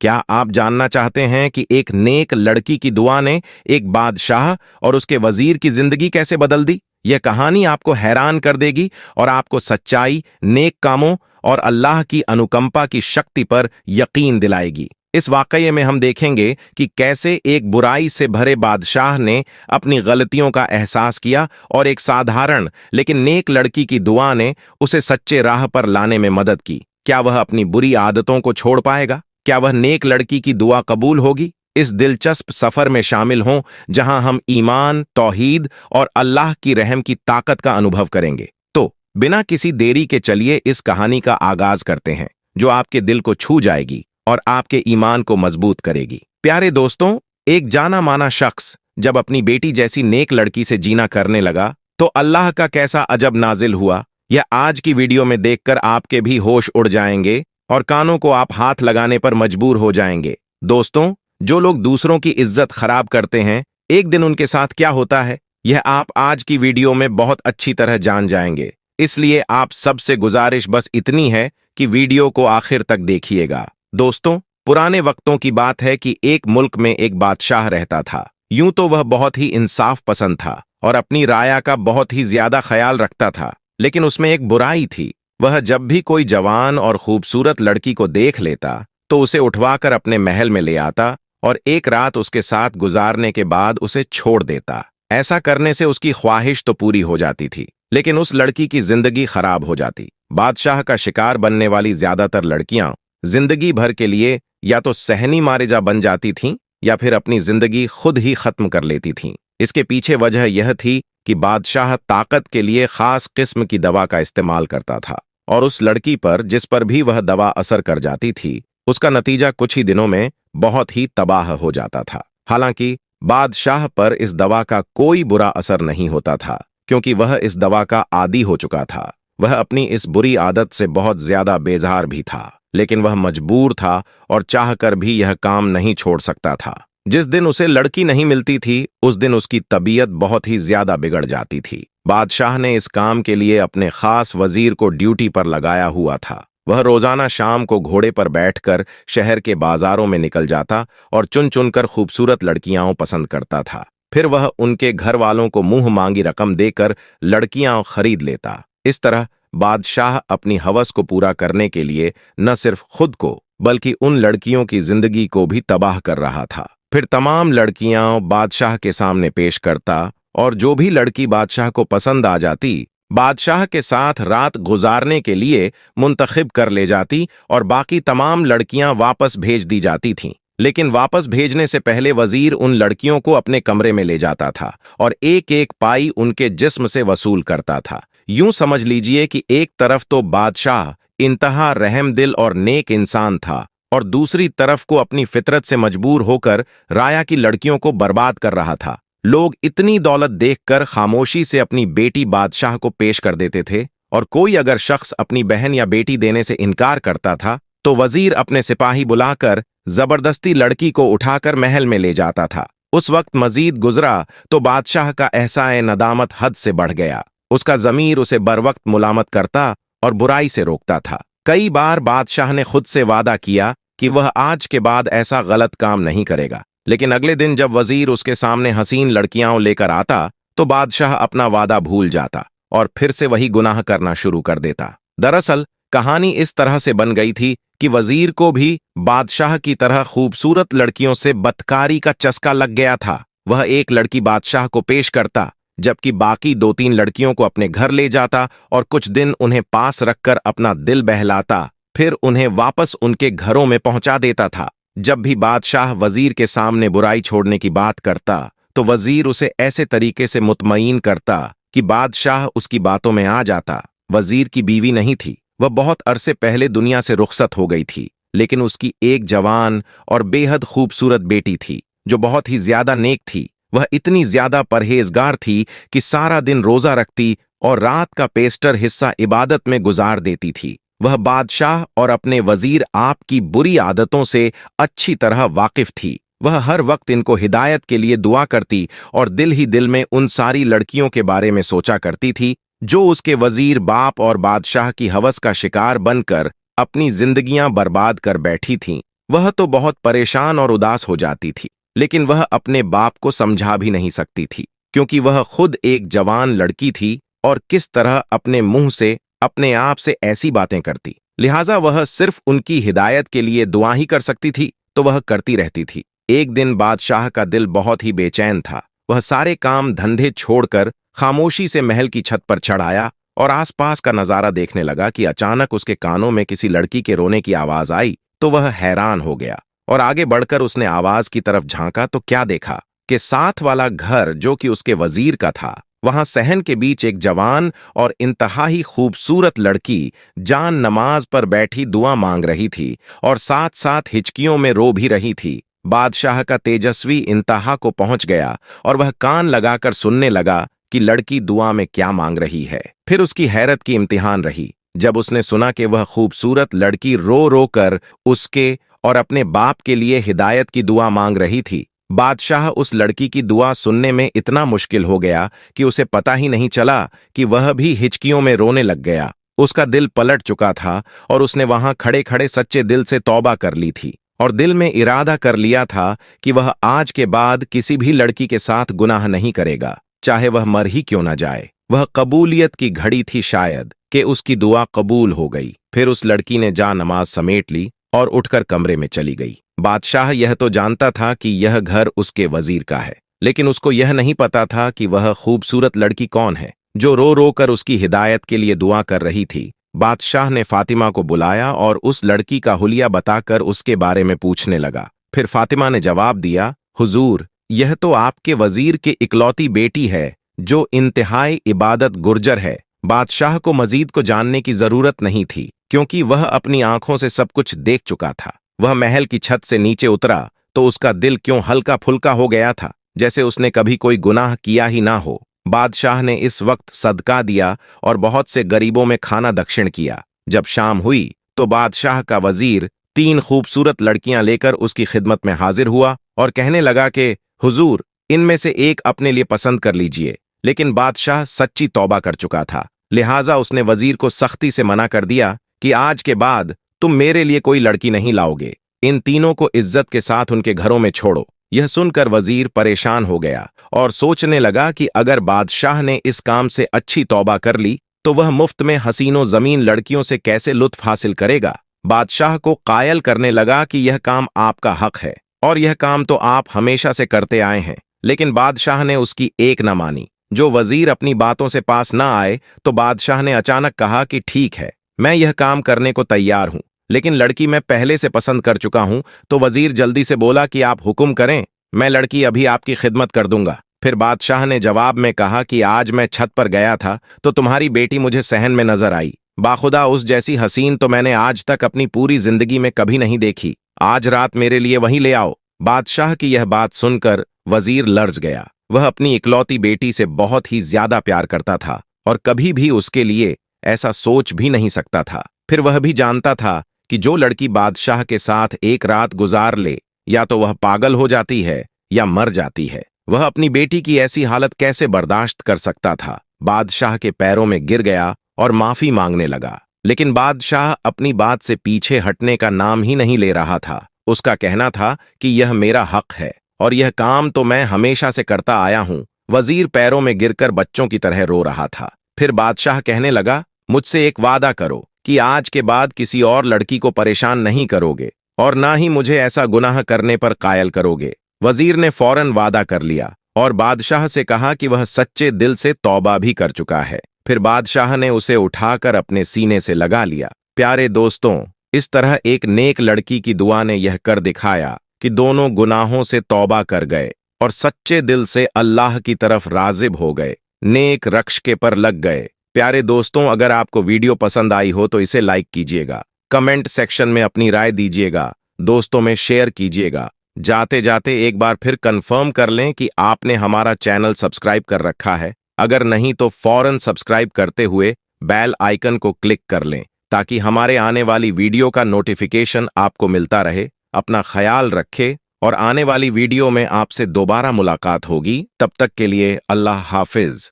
क्या आप जानना चाहते हैं कि एक नेक लड़की की दुआ ने एक बादशाह और उसके वजीर की जिंदगी कैसे बदल दी? यह कहानी आपको हैरान कर देगी और आपको सच्चाई, नेक कामों और अल्लाह की अनुकंपा की शक्ति पर यकीन दिलाएगी। इस वाकये में हम देखेंगे कि कैसे एक बुराई से भरे बादशाह ने अपनी गलतियों का एहसास किया और एक साधारण लेकिन नेक लड़की की दुआ ने उसे सच्चे राह पर लाने में मदद की। क्या वह अपनी बुरी आदतों को छोड़ पाएगा? क्या वह नेक लड़की की दुआ कबूल होगी? इस दिलचस्प सफर में शामिल हों जहां हम ईमान, तौहीद और अल्लाह की रहम की ताकत का अनुभव करेंगे। तो बिना किसी देरी के चलिए इस कहानी का आगाज करते हैं, जो आपके दिल को छू जाएगी और आपके ईमान को मजबूत करेगी। प्यारे दोस्तों, एक जाना माना शख्स जब अपनी बेटी जैसी नेक लड़की से जीना करने लगा तो अल्लाह का कैसा अजब नाजिल हुआ, यह आज की वीडियो में देखकर आपके भी होश उड़ जाएंगे और कानों को आप हाथ लगाने पर मजबूर हो जाएंगे। दोस्तों, जो लोग दूसरों की इज्जत खराब करते हैं, एक दिन उनके साथ क्या होता है, यह आप आज की वीडियो में बहुत अच्छी तरह जान जाएंगे। इसलिए आप सबसे गुजारिश बस इतनी है कि वीडियो को आखिर तक देखिएगा। दोस्तों, पुराने वक्तों की बात है कि एक मुल्क में एक बादशाह रहता था। यूं तो वह बहुत ही इंसाफ पसंद था और अपनी राया का बहुत ही ज्यादा ख्याल रखता था, लेकिन उसमें एक बुराई थी। वह जब भी कोई जवान और खूबसूरत लड़की को देख लेता तो उसे उठवाकर अपने महल में ले आता और एक रात उसके साथ गुजारने के बाद उसे छोड़ देता। ऐसा करने से उसकी ख्वाहिश तो पूरी हो जाती थी, लेकिन उस लड़की की जिंदगी खराब हो जाती। बादशाह का शिकार बनने वाली ज्यादातर लड़कियां जिंदगी भर के लिए या तो सहनी मारेजा बन जाती थीं या फिर अपनी जिंदगी खुद ही खत्म कर लेती थीं। इसके पीछे वजह यह थी कि बादशाह ताकत के लिए खास किस्म की दवा का इस्तेमाल करता था और उस लड़की पर जिस पर भी वह दवा असर कर जाती थी, उसका नतीजा कुछ ही दिनों में बहुत ही तबाह हो जाता था। हालांकि बादशाह पर इस दवा का कोई बुरा असर नहीं होता था, क्योंकि वह इस दवा का आदी हो चुका था। वह अपनी इस बुरी आदत से बहुत ज्यादा बेजार भी था, लेकिन वह मजबूर था और चाहकर भी यह काम नहीं छोड़ सकता था। जिस दिन उसे लड़की नहीं मिलती थी, उस दिन उसकी तबीयत बहुत ही ज्यादा बिगड़ जाती थी। बादशाह ने इस काम के लिए अपने खास वजीर को ड्यूटी पर लगाया हुआ था। वह रोजाना शाम को घोड़े पर बैठकर शहर के बाजारों में निकल जाता और चुन चुनकर खूबसूरत लड़कियां पसंद करता था। फिर वह उनके घर वालों को मुंह मांगी रकम देकर लड़कियां खरीद लेता। इस तरह बादशाह अपनी हवस को पूरा करने के लिए न सिर्फ खुद को बल्कि उन लड़कियों की जिंदगी को भी तबाह कर रहा था। फिर तमाम लड़कियां बादशाह के सामने पेश करता और जो भी लड़की बादशाह को पसंद आ जाती, बादशाह के साथ रात गुजारने के लिए मुंतखब कर ले जाती और बाकी तमाम लड़कियां वापस भेज दी जाती थीं। लेकिन वापस भेजने से पहले वजीर उन लड़कियों को अपने कमरे में ले जाता था और एक एक पाई उनके जिस्म से वसूल करता था। यूं समझ लीजिए कि एक तरफ तो बादशाह इंतहा रहमदिल और नेक इंसान था और दूसरी तरफ को अपनी फितरत से मजबूर होकर राया की लड़कियों को बर्बाद कर रहा था। लोग इतनी दौलत देखकर खामोशी से अपनी बेटी बादशाह को पेश कर देते थे और कोई अगर शख्स अपनी बहन या बेटी देने से इनकार करता था तो वजीर अपने सिपाही बुलाकर जबरदस्ती लड़की को उठाकर महल में ले जाता था। उस वक्त मजीद गुजरा तो बादशाह का एहसाए नदामत हद से बढ़ गया। उसका जमीर उसे बरवक्त मुलामत करता और बुराई से रोकता था। कई बार बादशाह ने खुद से वादा किया कि वह आज के बाद ऐसा गलत काम नहीं करेगा, लेकिन अगले दिन जब वजीर उसके सामने हसीन लड़कियां लेकर आता तो बादशाह अपना वादा भूल जाता और फिर से वही गुनाह करना शुरू कर देता। दरअसल कहानी इस तरह से बन गई थी कि वजीर को भी बादशाह की तरह खूबसूरत लड़कियों से बदकारी का चस्का लग गया था। वह एक लड़की बादशाह को पेश करता, जबकि बाकी 2-3 लड़कियों को अपने घर ले जाता और कुछ दिन उन्हें पास रखकर अपना दिल बहलाता, फिर उन्हें वापस उनके घरों में पहुंचा देता था। जब भी बादशाह वजीर के सामने बुराई छोड़ने की बात करता तो वजीर उसे ऐसे तरीके से मुतमईन करता कि बादशाह उसकी बातों में आ जाता। वजीर की बीवी नहीं थी, वह बहुत अरसे पहले दुनिया से रुखसत हो गई थी, लेकिन उसकी एक जवान और बेहद खूबसूरत बेटी थी जो बहुत ही ज्यादा नेक थी। वह इतनी ज्यादा परहेजगार थी कि सारा दिन रोजा रखती और रात का पेस्टर हिस्सा इबादत में गुजार देती थी। वह बादशाह और अपने वजीर आप की बुरी आदतों से अच्छी तरह वाकिफ थी। वह हर वक्त इनको हिदायत के लिए दुआ करती और दिल ही दिल में उन सारी लड़कियों के बारे में सोचा करती थी जो उसके वजीर बाप और बादशाह की हवस का शिकार बनकर अपनी जिंदगियां बर्बाद कर बैठी थीं। वह तो बहुत परेशान और उदास हो जाती थी, लेकिन वह अपने बाप को समझा भी नहीं सकती थी, क्योंकि वह खुद एक जवान लड़की थी और किस तरह अपने मुंह से अपने आप से ऐसी बातें करती। लिहाजा वह सिर्फ उनकी हिदायत के लिए दुआ ही कर सकती थी, तो वह करती रहती थी। एक दिन बादशाह का दिल बहुत ही बेचैन था। वह सारे काम धंधे छोड़कर खामोशी से महल की छत पर चढ़ आया और आसपास का नजारा देखने लगा कि अचानक उसके कानों में किसी लड़की के रोने की आवाज आई। तो वह हैरान हो गया और आगे बढ़कर उसने आवाज की तरफ झांका तो क्या देखा कि साथ वाला घर, जो कि उसके वजीर का था, वहां सहन के बीच एक जवान और इंतहाई खूबसूरत लड़की जान नमाज पर बैठी दुआ मांग रही थी और साथ साथ हिचकियों में रो भी रही थी। बादशाह का तेजस्वी इंतहा को पहुंच गया और वह कान लगाकर सुनने लगा कि लड़की दुआ में क्या मांग रही है। फिर उसकी हैरत की इम्तिहान रही जब उसने सुना कि वह खूबसूरत लड़की रो रो कर उसके और अपने बाप के लिए हिदायत की दुआ मांग रही थी। बादशाह उस लड़की की दुआ सुनने में इतना मुश्किल हो गया कि उसे पता ही नहीं चला कि वह भी हिचकियों में रोने लग गया। उसका दिल पलट चुका था और उसने वहां खड़े खड़े सच्चे दिल से तौबा कर ली थी और दिल में इरादा कर लिया था कि वह आज के बाद किसी भी लड़की के साथ गुनाह नहीं करेगा, चाहे वह मर ही क्यों न जाए। वह कबूलियत की घड़ी थी शायद कि उसकी दुआ कबूल हो गई। फिर उस लड़की ने जा नमाज समेट ली और उठकर कमरे में चली गई। बादशाह यह तो जानता था कि यह घर उसके वजीर का है, लेकिन उसको यह नहीं पता था कि वह खूबसूरत लड़की कौन है जो रो रो कर उसकी हिदायत के लिए दुआ कर रही थी। बादशाह ने फातिमा को बुलाया और उस लड़की का हुलिया बताकर उसके बारे में पूछने लगा। फिर फातिमा ने जवाब दिया, हुजूर, यह तो आपके वजीर की इकलौती बेटी है जो इंतहाई इबादत गुर्जर है। बादशाह को मजीद को जानने की जरूरत नहीं थी, क्योंकि वह अपनी आंखों से सब कुछ देख चुका था। वह महल की छत से नीचे उतरा तो उसका दिल क्यों हल्का फुल्का हो गया था, जैसे उसने कभी कोई गुनाह किया ही ना हो। बादशाह ने इस वक्त सदका दिया और बहुत से गरीबों में खाना दक्षिण किया। जब शाम हुई तो बादशाह का वजीर 3 खूबसूरत लड़कियां लेकर उसकी खिदमत में हाजिर हुआ और कहने लगा कि हुजूर, इनमें से एक अपने लिए पसंद कर लीजिए। लेकिन बादशाह सच्ची तौबा कर चुका था, लिहाजा उसने वजीर को सख्ती से मना कर दिया कि आज के बाद तुम मेरे लिए कोई लड़की नहीं लाओगे। इन तीनों को इज्जत के साथ उनके घरों में छोड़ो। यह सुनकर वजीर परेशान हो गया और सोचने लगा कि अगर बादशाह ने इस काम से अच्छी तौबा कर ली तो वह मुफ्त में हसीनो जमीन लड़कियों से कैसे लुत्फ हासिल करेगा। बादशाह को कायल करने लगा कि यह काम आपका हक है और यह काम तो आप हमेशा से करते आए हैं। लेकिन बादशाह ने उसकी एक न मानी। जो वजीर अपनी बातों से पास न आए तो बादशाह ने अचानक कहा कि ठीक है, मैं यह काम करने को तैयार हूं, लेकिन लड़की मैं पहले से पसंद कर चुका हूं। तो वजीर जल्दी से बोला कि आप हुक्म करें, मैं लड़की अभी आपकी खिदमत कर दूंगा। फिर बादशाह ने जवाब में कहा कि आज मैं छत पर गया था तो तुम्हारी बेटी मुझे सहन में नजर आई। बाखुदा उस जैसी हसीन तो मैंने आज तक अपनी पूरी जिंदगी में कभी नहीं देखी। आज रात मेरे लिए वहीं ले आओ। बादशाह की यह बात सुनकर वजीर लर्ज गया। वह अपनी इकलौती बेटी से बहुत ही ज्यादा प्यार करता था और कभी भी उसके लिए ऐसा सोच भी नहीं सकता था। फिर वह भी जानता था कि जो लड़की बादशाह के साथ एक रात गुजार ले, या तो वह पागल हो जाती है या मर जाती है। वह अपनी बेटी की ऐसी हालत कैसे बर्दाश्त कर सकता था। बादशाह के पैरों में गिर गया और माफी मांगने लगा, लेकिन बादशाह अपनी बात से पीछे हटने का नाम ही नहीं ले रहा था। उसका कहना था कि यह मेरा हक है और यह काम तो मैं हमेशा से करता आया हूं। वजीर पैरों में गिरकर बच्चों की तरह रो रहा था। फिर बादशाह कहने लगा, मुझसे एक वादा करो कि आज के बाद किसी और लड़की को परेशान नहीं करोगे और ना ही मुझे ऐसा गुनाह करने पर कायल करोगे। वजीर ने फौरन वादा कर लिया और बादशाह से कहा कि वह सच्चे दिल से तौबा भी कर चुका है। फिर बादशाह ने उसे उठाकर अपने सीने से लगा लिया। प्यारे दोस्तों, इस तरह एक नेक लड़की की दुआ ने यह कर दिखाया कि दोनों गुनाहों से तौबा कर गए और सच्चे दिल से अल्लाह की तरफ राजिब हो गए, नेक रक्श के पर लग गए। प्यारे दोस्तों, अगर आपको वीडियो पसंद आई हो तो इसे लाइक कीजिएगा, कमेंट सेक्शन में अपनी राय दीजिएगा, दोस्तों में शेयर कीजिएगा। जाते जाते एक बार फिर कंफर्म कर लें कि आपने हमारा चैनल सब्सक्राइब कर रखा है। अगर नहीं तो फौरन सब्सक्राइब करते हुए बेल आइकन को क्लिक कर लें ताकि हमारे आने वाली वीडियो का नोटिफिकेशन आपको मिलता रहे। अपना ख्याल रखें और आने वाली वीडियो में आपसे दोबारा मुलाकात होगी। तब तक के लिए अल्लाह हाफिज।